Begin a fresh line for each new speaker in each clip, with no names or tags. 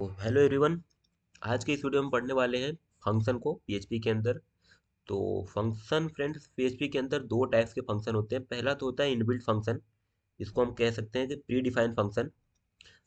Hello everyone. आज के इस वीडियो में पढ़ने वाले हैं फंक्शन को पीएचपी के अंदर। तो फंक्शन फ्रेंड्स, पीएचपी के अंदर दो टाइप्स के फंक्शन होते हैं। पहला तो होता है इनबिल्ट फंक्शन, इसको हम कह सकते हैं कि प्री डिफाइंड फंक्शन।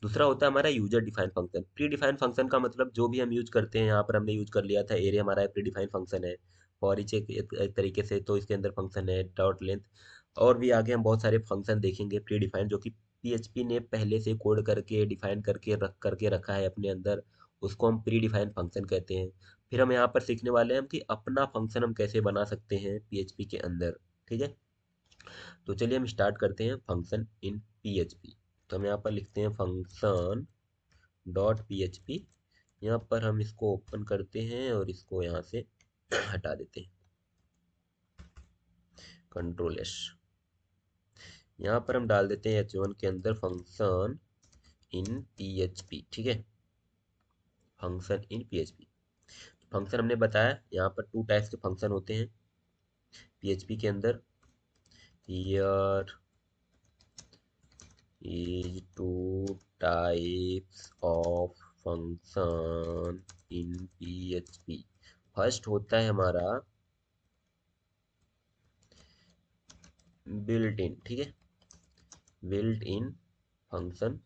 दूसरा होता है हमारा user defined function. Pre defined function का मतलब जो भी हम यूज करते हैं, यहाँ पर हमने यूज कर लिया था एरे, हमारा प्री डिफाइंड फंक्शन है। फॉर ईच एक तरीके से तो इसके अंदर फंक्शन है डॉट लेंथ। और भी आगे हम बहुत सारे फंक्शन देखेंगे प्री डिफाइंड, जो कि पीएचपी ने पहले से कोड करके डिफाइन करके रखा है अपने अंदर। उसको हम प्री डिफाइंड फंक्शन कहते हैं। फिर हम यहाँ पर सीखने वाले हैं हम कि अपना फंक्शन हम कैसे बना सकते हैं पीएचपी के अंदर। ठीक है, तो चलिए हम स्टार्ट करते हैं फंक्शन इन पीएचपी। तो हम यहाँ पर लिखते हैं फंक्शन डॉट पीएचपी। यहाँ पर हम इसको ओपन करते हैं और इसको यहाँ से हटा देते हैं, कंट्रोल एस। यहाँ पर हम डाल देते हैं h1 के अंदर फंक्शन इन पीएचपी। ठीक है, फंक्शन इन पीएचपी। फंक्शन हमने बताया यहाँ पर टू टाइप्स के फंक्शन होते हैं पीएचपी के अंदर। Here is two types of function in PHP. First होता है हमारा बिल्ट इन, ठीक है, built in function.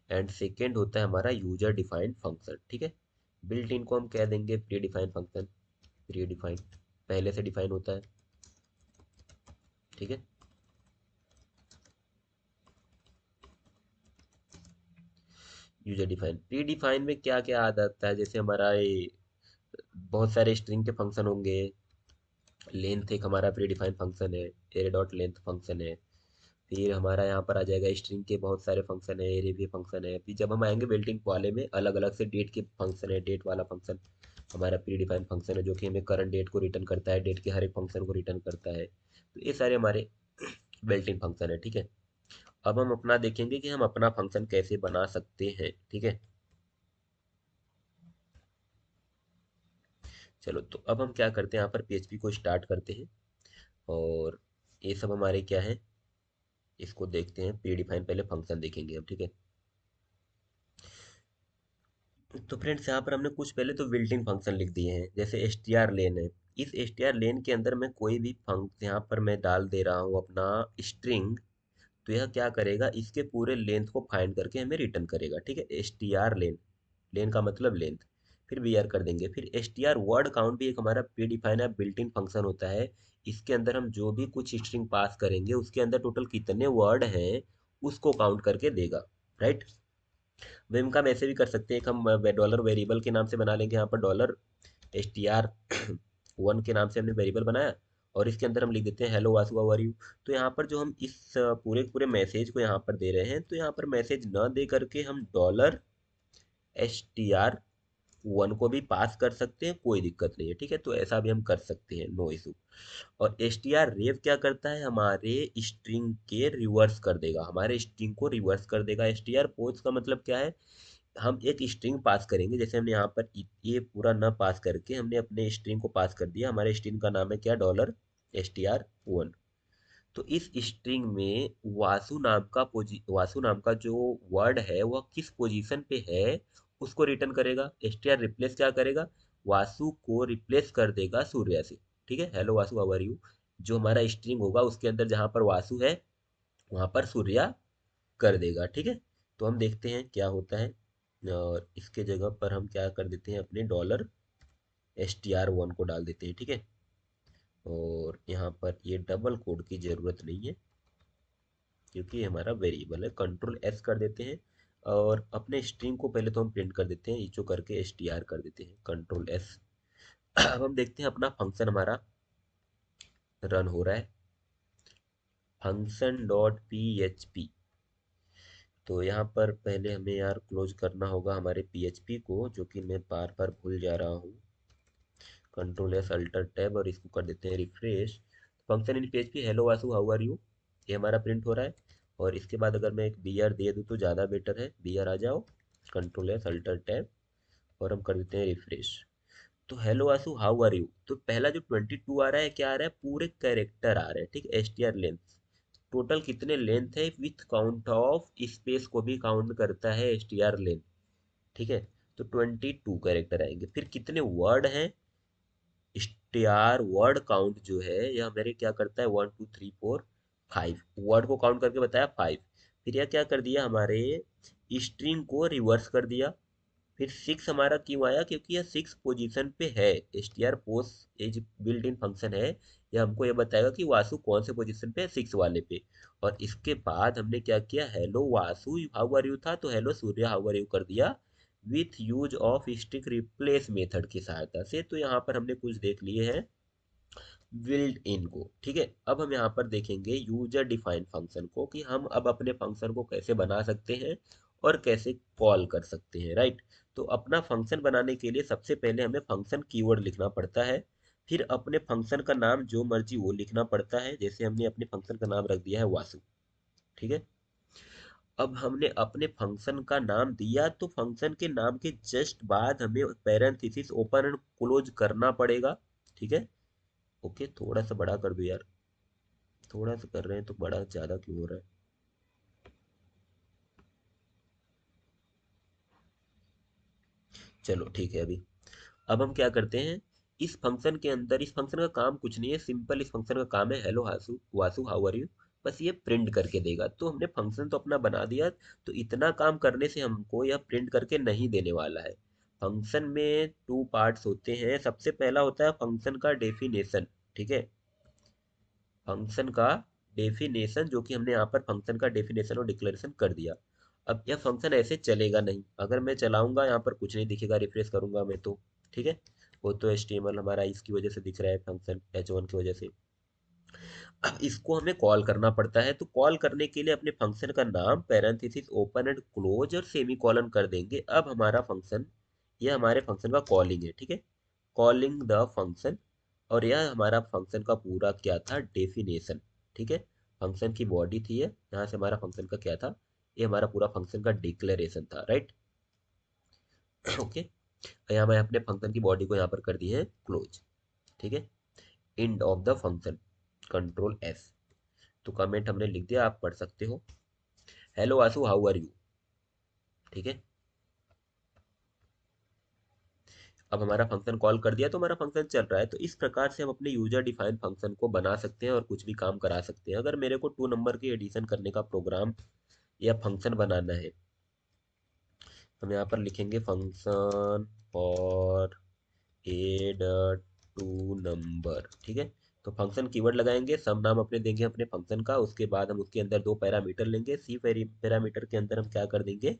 And second होता है हमारा यूजर डिफाइंड फंक्शन। ठीक है, बिल्ट इन को हम कह देंगे pre defined function. Pre defined पहले से डिफाइन होता है। ठीक है, यूजर डिफाइन। प्री डिफाइन में क्या क्या आ जाता है, जैसे हमारा ये बहुत सारे स्ट्रिंग के फंक्शन होंगे। लेंथ एक हमारा प्री डिफाइंड फंक्शन है, एरे डॉट लेंथ फंक्शन है। फिर हमारा यहाँ पर आ जाएगा स्ट्रिंग के बहुत सारे फंक्शन है, एरे भी फंक्शन है। फिर जब हम आएंगे बिल्टिंग वाले में, अलग अलग से डेट के फंक्शन है। डेट वाला फंक्शन हमारा प्री डिफाइंड फंक्शन है, जो कि हमें करंट डेट को रिटर्न करता है, डेट के हर एक फंक्शन को रिटर्न करता है। तो ये सारे हमारे बिल्ट इन फंक्शन है। ठीक है, अब हम अपना देखेंगे कि हम अपना फंक्शन कैसे बना सकते हैं। ठीक है, चलो तो अब हम क्या करते हैं, यहाँ पर पीएचपी को स्टार्ट करते हैं। और ये सब हमारे क्या है, इसको देखते हैं। प्री डिफाइन पहले फंक्शन देखेंगे हम। ठीक है, तो फ्रेंड्स यहाँ पर हमने कुछ पहले तो बिल्ट इन फंक्शन लिख दिए हैं, जैसे एस टी आर लेन है। इस एस टी आर लेन के अंदर मैं कोई भी फंक्शन यहाँ पर मैं डाल दे रहा हूँ अपना स्ट्रिंग। तो यह क्या करेगा, इसके पूरे लेंथ को फाइंड करके हमें रिटर्न करेगा। ठीक है, एस टी आर लेन, लेन का मतलब लेंथ। फिर वी आर कर देंगे। फिर S T R word count भी एक हमारा प्री डिफाइन है, बिल्ट इन फंक्शन होता है। इसके अंदर हम जो भी कुछ स्ट्रिंग पास करेंगे, उसके अंदर टोटल कितने वर्ड हैं उसको काउंट करके देगा। राइट, विम का हम ऐसे भी कर सकते हैं, एक हम डॉलर वेरिएबल के नाम से बना लेंगे। यहाँ पर dollar S T R one के नाम से हमने वेरिएबल बनाया, और इसके अंदर हम लिख देते हैं hello Vasu how are you. तो यहाँ पर जो हम इस पूरे पूरे मैसेज को यहाँ पर दे रहे हैं, तो यहाँ पर मैसेज न दे करके हम dollar S T R one को भी पास कर सकते हैं, कोई दिक्कत नहीं है। ठीक है, तो ऐसा भी हम कर सकते हैं, नो इशू। और एस टी आर रेव क्या करता है, हमारे स्ट्रिंग के रिवर्स कर देगा, हमारे स्ट्रिंग को रिवर्स कर देगा। एस टी आर पोज का मतलब क्या है, हम एक स्ट्रिंग पास करेंगे। जैसे हमने यहाँ पर ये पूरा न पास करके हमने अपने स्ट्रिंग को पास कर दिया। हमारे स्ट्रिंग का नाम है क्या, dollar S T R one. तो इस स्ट्रिंग में वासु नाम का जो वर्ड है वह किस पोजीशन पे है उसको रिटर्न करेगा। एस टी आर रिप्लेस क्या करेगा, वासु को रिप्लेस कर देगा सूर्या से। ठीक है, hello Vasu how are you, जो हमारा स्ट्रिंग होगा उसके अंदर जहाँ पर वासु है वहाँ पर सूर्या कर देगा। ठीक है, तो हम देखते हैं क्या होता है। और इसके जगह पर हम क्या कर देते हैं, अपने dollar S T R one को डाल देते हैं। ठीक है, और यहाँ पर ये डबल कोड की ज़रूरत नहीं है, क्योंकि ये हमारा वेरिएबल है। कंट्रोल एस कर देते हैं, और अपने स्ट्रिंग को पहले तो हम प्रिंट कर देते हैं, इचो करके एस टी आर कर देते हैं, कंट्रोल एस। अब हम देखते हैं अपना फंक्शन हमारा रन हो रहा है, function dot P H P. तो यहाँ पर पहले हमें यार क्लोज करना होगा हमारे पीएचपी को, जो कि मैं बार बार भूल जा रहा हूँ। कंट्रोल एस अल्टर टैब, और इसको कर देते हैं refresh. Function in PHP hello Vasu how are you, ये हमारा प्रिंट हो रहा है। और इसके बाद अगर मैं एक बी आर दे दूँ तो ज़्यादा बेटर है, बी आर आ जाओ, कंट्रोल एस अल्टर टैब, और हम कर देते हैं रिफ्रेश। तो hello Vasu how are you, तो पहला जो 22 आ रहा है, क्या आ रहा है, पूरे कैरेक्टर आ रहे हैं। ठीक है, S T R length total कितने लेंथ है विथ काउंट ऑफ स्पेस को भी काउंट करता है एस टी आर लेंथ। ठीक है, तो 22 कैरेक्टर आएंगे। फिर कितने वर्ड हैं, स्टार वर्ड काउंट जो है यह हमारे क्या करता है, 1 2 3 4 5 वर्ड को काउंट करके बताया 5। फिर यह क्या कर दिया, हमारे स्ट्रिंग को रिवर्स कर दिया। फिर 6 हमारा क्यों आया, क्योंकि यह 6 पोजीशन पे है। S post as built in function है, यह हमको यह बताएगा कि वासु कौन से पोजीशन पे है, 6 वाले पे। और इसके बाद हमने क्या किया, hello Vasu how are you था, तो hello Surya how are you कर दिया with use of string replace method की सहायता से। तो यहाँ पर हमने कुछ देख लिए हैं बिल्ड इन को। ठीक है, अब हम यहाँ पर देखेंगे यूजर डिफाइंड फंक्शन को, कि हम अब अपने फंक्शन को कैसे बना सकते हैं और कैसे कॉल कर सकते हैं, राइट। तो अपना फंक्शन बनाने के लिए सबसे पहले हमें फंक्शन कीवर्ड लिखना पड़ता है। फिर अपने फंक्शन का नाम जो मर्जी वो लिखना पड़ता है, जैसे हमने अपने फंक्शन का नाम रख दिया है वासु। ठीक है, अब हमने अपने फंक्शन का नाम दिया, तो फंक्शन के नाम के जस्ट बाद हमें पैरेंथेसिस ओपन एंड क्लोज करना पड़ेगा। ठीक है, ओके, थोड़ा सा बड़ा कर दो यार, थोड़ा सा कर रहे हैं तो बड़ा ज़्यादा क्यों हो रहा है। चलो ठीक है, अभी अब हम क्या करते हैं, इस फंक्शन के अंदर, इस फंक्शन का काम कुछ नहीं है, सिंपल इस फंक्शन का काम है हेलो हासु वासु हाउ आर यू, बस ये प्रिंट करके देगा। तो हमने फंक्शन तो अपना बना दिया, तो इतना काम करने से हमको यह प्रिंट करके नहीं देने वाला है। फंक्शन में 2 पार्ट्स होते हैं। सबसे पहला होता है फंक्शन का डेफिनेशन। ठीक है, फंक्शन का डेफिनेशन, जो कि हमने यहाँ पर फंक्शन का डेफिनेशन और डिक्लेरेशन कर दिया। अब यह फंक्शन ऐसे चलेगा नहीं, अगर मैं चलाऊंगा यहाँ पर कुछ नहीं दिखेगा, रिफ्रेश करूंगा मैं तो। ठीक है, वो तो HTML हमारा इसकी वजह से दिख रहा है, फंक्शन H1 की वजह से। अब इसको हमें कॉल करना पड़ता है, तो कॉल करने के लिए अपने फंक्शन का नाम पैरेंथेसिस ओपन एंड क्लोज और सेमी कॉलन कर देंगे। अब हमारा फंक्शन, यह हमारे फंक्शन का कॉलिंग है। ठीक है, कॉलिंग द फंक्शन, और यह हमारा फंक्शन का पूरा क्या था, डेफिनेशन। ठीक है, फंक्शन की बॉडी थी ये, यहाँ से हमारा फंक्शन का क्या था, ये हमारा पूरा फंक्शन का डिक्लेरेशन था, राइट। ओके, यहाँ मैं अपने फंक्शन की बॉडी को यहाँ पर कर दी है क्लोज। ठीक है, end of the function, control F। तो कमेंट हमने लिख दिया, आप पढ़ सकते हो, hello Asu how are you. ठीक है, अब हमारा फंक्शन कॉल कर दिया, तो हमारा फंक्शन चल रहा है। तो इस प्रकार से हम अपने यूजर डिफाइंड फंक्शन को बना सकते हैं और कुछ भी काम करा सकते हैं। अगर मेरे को 2 नंबर की एडिशन करने का प्रोग्राम या फंक्शन बनाना है, हम यहाँ पर लिखेंगे फंक्शन फॉर एड 2 नंबर। ठीक है, तो फंक्शन कीवर्ड लगाएंगे, सब नाम अपने देंगे अपने फंक्शन का। उसके बाद हम उसके अंदर 2 पैरामीटर लेंगे। सी पैरामीटर के अंदर हम क्या कर देंगे,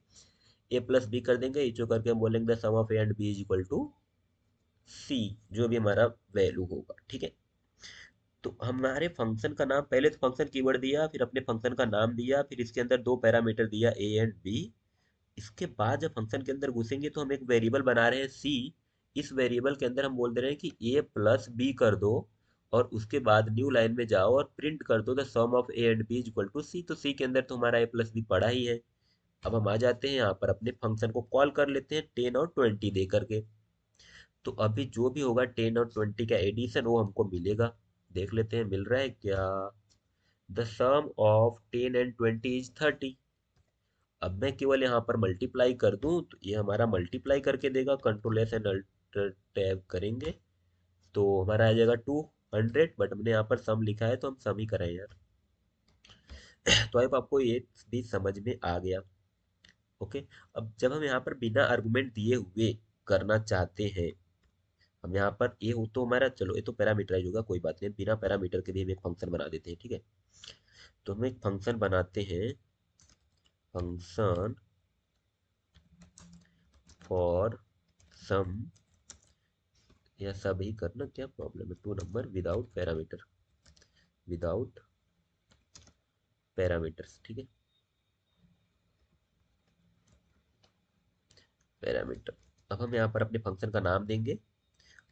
A+B कर देंगे, इचो करके हम बोलेंगे sum of A and B is equal to C, जो भी हमारा वैल्यू होगा। ठीक है, तो हमारे फंक्शन का नाम, पहले तो फंक्शन कीवर्ड दिया, फिर अपने फंक्शन का नाम दिया, फिर इसके अंदर 2 पैरामीटर दिया A एंड B। इसके बाद जब फंक्शन के अंदर घुसेंगे तो हम एक वेरिएबल बना रहे हैं C। इस वेरिएबल के अंदर हम बोल दे रहे हैं कि A+B कर दो, और उसके बाद न्यू लाइन में जाओ और प्रिंट कर दो the sum of A and B is equal to C। तो C के अंदर तो हमारा A+B पड़ा ही है। अब हम आ जाते हैं यहाँ पर अपने फंक्शन को कॉल कर लेते हैं 10 और 20 दे करके। तो अभी जो भी होगा 10 और 20 का एडिशन वो हमको मिलेगा। देख लेते हैं मिल रहा है क्या, the sum of 10 and 20 is 30। अब मैं केवल यहाँ पर मल्टीप्लाई कर दूं तो ये हमारा मल्टीप्लाई करके देगा, control S and alter tab करेंगे तो हमारा आ जाएगा 200। बट हमने यहाँ पर सम लिखा है तो हम सम ही करें यार। तो अब आपको ये भी समझ में आ गया। ओके, अब जब हम यहाँ पर बिना आर्गुमेंट दिए हुए करना चाहते हैं, हम यहाँ पर ये हो तो हमारा, चलो ये तो पैरामीटराइज होगा, कोई बात नहीं, बिना पैरामीटर के भी हम एक फंक्शन बना देते हैं। ठीक है, तो हम एक फंक्शन बनाते हैं, फंक्शन फॉर सम, या सब ही करना, क्या प्रॉब्लम है, 2 number without parameter, without parameters. ठीक है, पैरामीटर। अब हम यहाँ पर अपने फंक्शन का नाम देंगे,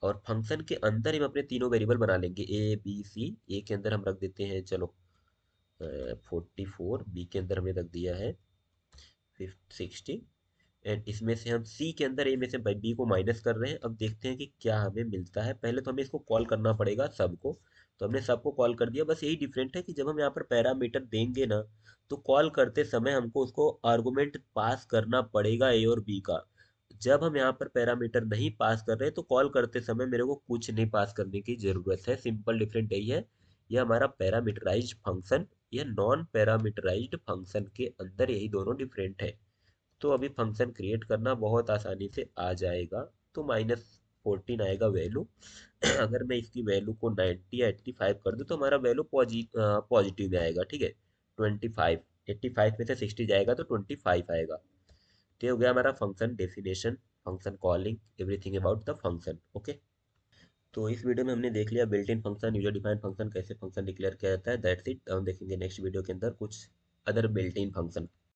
और फंक्शन के अंदर हम अपने तीनों वेरिएबल बना लेंगे, A B C। ए के अंदर हम रख देते हैं, चलो 44। बी के अंदर हमने रख दिया है 60। एंड इसमें से हम सी के अंदर ए में से बी को माइनस कर रहे हैं। अब देखते हैं कि क्या हमें मिलता है। पहले तो हमें इसको कॉल करना पड़ेगा सबको, तो हमने सबको कॉल कर दिया। बस यही डिफरेंट है कि जब हम यहाँ पर पैरामीटर देंगे ना, तो कॉल करते समय हमको उसको आर्गुमेंट पास करना पड़ेगा ए और बी का। जब हम यहाँ पर पैरामीटर नहीं पास कर रहे तो कॉल करते समय मेरे को कुछ नहीं पास करने की ज़रूरत है। सिंपल डिफरेंट यही है। यह हमारा पैरामीटराइज्ड फंक्शन, यह नॉन पैरामीटराइज्ड फंक्शन के अंदर यही दोनों डिफरेंट है। तो अभी फंक्शन क्रिएट करना बहुत आसानी से आ जाएगा। तो -14 आएगा वैल्यू। अगर मैं इसकी वैल्यू को 90 या 85 कर दूँ तो हमारा वैल्यू पॉजिटिव में आएगा, ठीक है। 25, 85 में से 60 जाएगा तो 25 आएगा। तो ये हो गया हमारा function definition, function calling, everything about the function. Okay. तो इस वीडियो में हमने देख लिया built in function, user defined function, कैसे फंक्शन डिक्लेयर किया जाता है। That's it. हम देखेंगे नेक्स्ट वीडियो के अंदर कुछ अदर बिल्ट इन फंक्शन।